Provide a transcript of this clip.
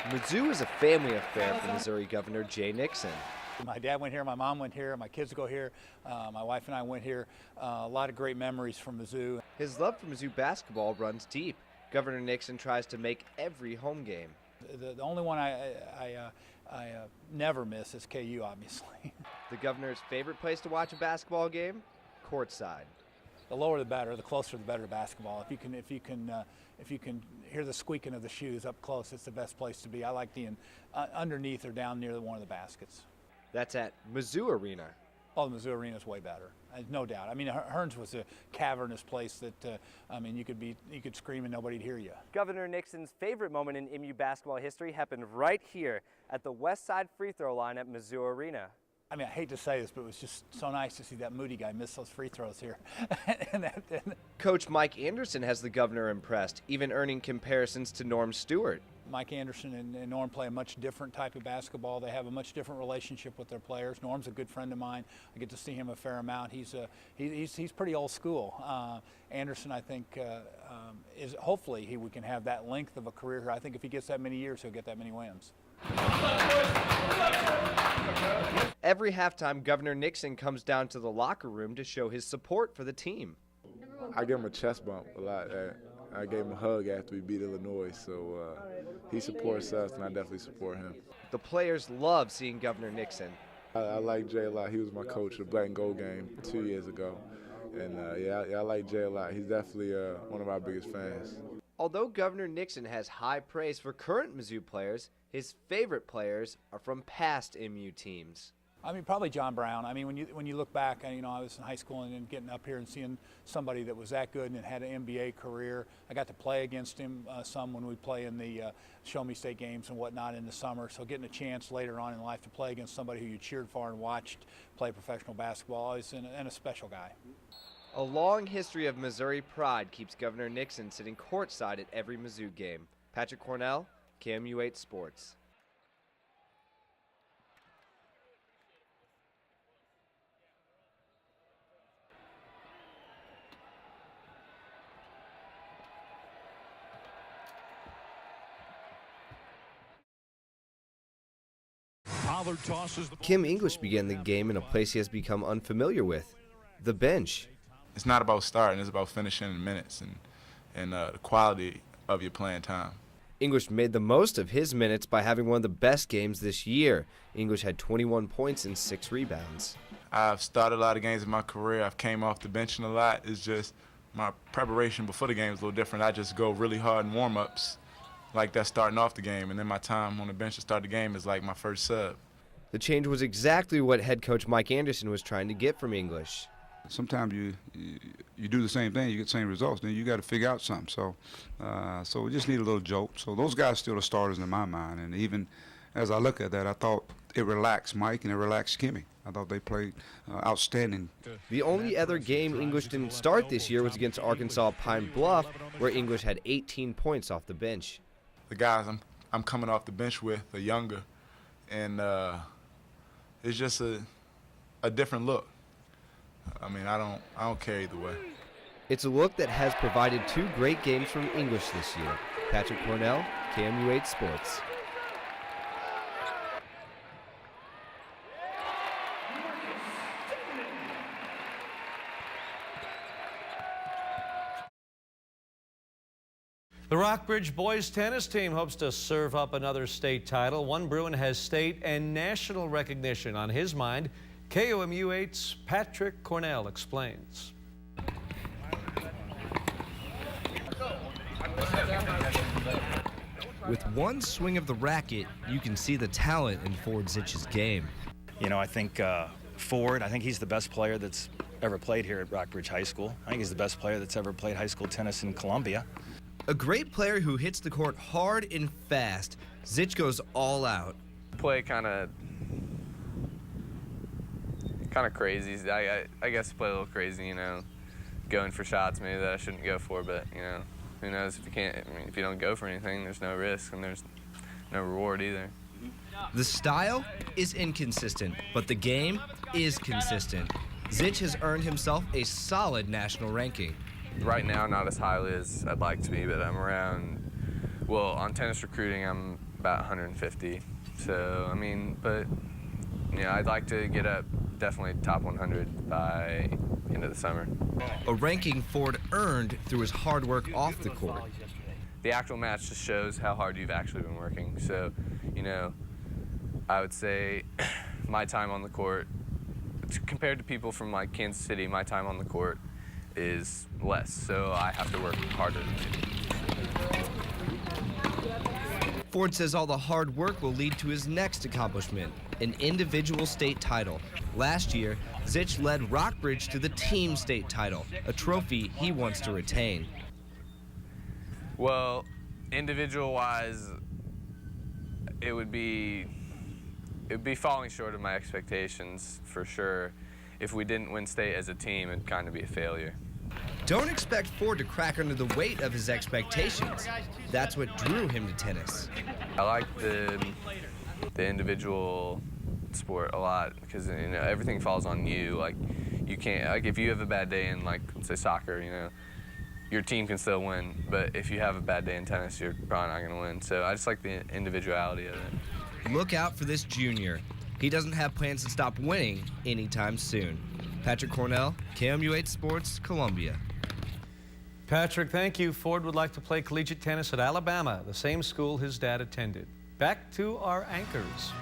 Mizzou is a family affair for Missouri Governor Jay Nixon. My dad went here, my mom went here, my kids go here, my wife and I went here. A lot of great memories from Mizzou. His love for Mizzou basketball runs deep. Governor Nixon tries to make every home game. The only one I never miss is KU, obviously. The governor's favorite place to watch a basketball game? Courtside. The lower the better, the closer the better to basketball. If you can hear the squeaking of the shoes up close, it's the best place to be. I like being underneath or down near one of the baskets. That's at Mizzou Arena. Oh, the Mizzou Arena is way better, no doubt. I mean, Hearns was a cavernous place that, I mean, you could scream and nobody'd hear you. Governor Nixon's favorite moment in MU basketball history happened right here at the West Side free throw line at Mizzou Arena. I mean, I hate to say this, but it was just so nice to see that Moody guy miss those free throws here. Coach Mike Anderson has the governor impressed, even earning comparisons to Norm Stewart. Mike Anderson and Norm play a much different type of basketball. They have a much different relationship with their players. Norm's a good friend of mine. I get to see him a fair amount. He's pretty old school. Anderson, I think, is hopefully we can have that length of a career here. I think if he gets that many years, he'll get that many wins. Every halftime, Governor Nixon comes down to the locker room to show his support for the team. I give him a chest bump a lot. I gave him a hug after we beat Illinois, so he supports us, and I definitely support him. The players love seeing Governor Nixon. I like Jay a lot. He was my coach of the Black and Gold game 2 years ago, and I like Jay a lot. He's definitely one of our biggest fans. Although Governor Nixon has high praise for current Mizzou players, his favorite players are from past MU teams. I mean, probably John Brown. I mean, when you look back, I was in high school and then getting up here and seeing somebody that was that good and had an NBA career. I got to play against him some when we play in the Show Me State games and whatnot in the summer. So getting a chance later on in life to play against somebody who you cheered for and watched play professional basketball is and a special guy. A long history of Missouri pride keeps Governor Nixon sitting courtside at every Mizzou game. Patrick Cornell, KMU8 Sports. Kim English began the game in a place he has become unfamiliar with, the bench. It's not about starting, it's about finishing in minutes and the quality of your playing time. English made the most of his minutes by having one of the best games this year. English had 21 points and 6 rebounds. I've started a lot of games in my career. I've came off the bench a lot. It's just my preparation before the game is a little different. I just go really hard in warm-ups, like that starting off the game, and then my time on the bench to start the game is like my first sub. The change was exactly what head coach Mike Anderson was trying to get from English. Sometimes you do the same thing, you get the same results, then you got to figure out something. So we just need a little jolt. So those guys still are starters in my mind, and even as I look at that, I thought it relaxed Mike and it relaxed Kimmy. I thought they played outstanding. The only other game English didn't start this year was against Arkansas Pine Bluff, where English had 18 points off the bench. The guys I'm coming off the bench with are younger, and it's just a different look. I mean, I don't care either way. It's a look that has provided 2 great games from English this year. Patrick Cornell, KMU8 Sports. The Rockbridge boys tennis team hopes to serve up another state title. One Bruin has state and national recognition on his mind. KOMU8's Patrick Cornell explains. With one swing of the racket, you can see the talent in Ford Zitch's game. I think Ford, I think he's the best player that's ever played here at Rockbridge High School. I think he's the best player that's ever played high school tennis in Columbia. A great player who hits the court hard and fast. Zitch goes all out. Play kind of crazy. I guess play a little crazy, going for shots maybe that I shouldn't go for, but who knows if you can't. I mean, if you don't go for anything, there's no risk and there's no reward either. The style is inconsistent, but the game is consistent. Zitch has earned himself a solid national ranking. Right now, not as highly as I'd like to be, but I'm around. Well, on tennis recruiting, I'm about 150. So, I mean, but, you know, I'd like to get up definitely top 100 by end of the summer. A ranking Ford earned through his hard work off the court. The actual match just shows how hard you've actually been working. So, you know, I would say my time on the court, compared to people from like Kansas City, my time on the court is less. So I have to work harder than they do. Ford says all the hard work will lead to his next accomplishment, an individual state title. Last year, Zich led Rockbridge to the team state title, a trophy he wants to retain. Well, individual-wise, it would be falling short of my expectations for sure. If we didn't win state as a team, it'd kind of be a failure. Don't expect Ford to crack under the weight of his expectations. That's what drew him to tennis. I like the individual sport a lot because, you know, everything falls on you. Like, you can't, like, if you have a bad day in, like, say soccer, you know, your team can still win, but if you have a bad day in tennis, you're probably not going to win. So I just like the individuality of it. Look out for this junior. He doesn't have plans to stop winning anytime soon. Patrick Cornell, KMU8 Sports, Columbia. Patrick, thank you. Ford would like to play collegiate tennis at Alabama, the same school his dad attended. Back to our anchors.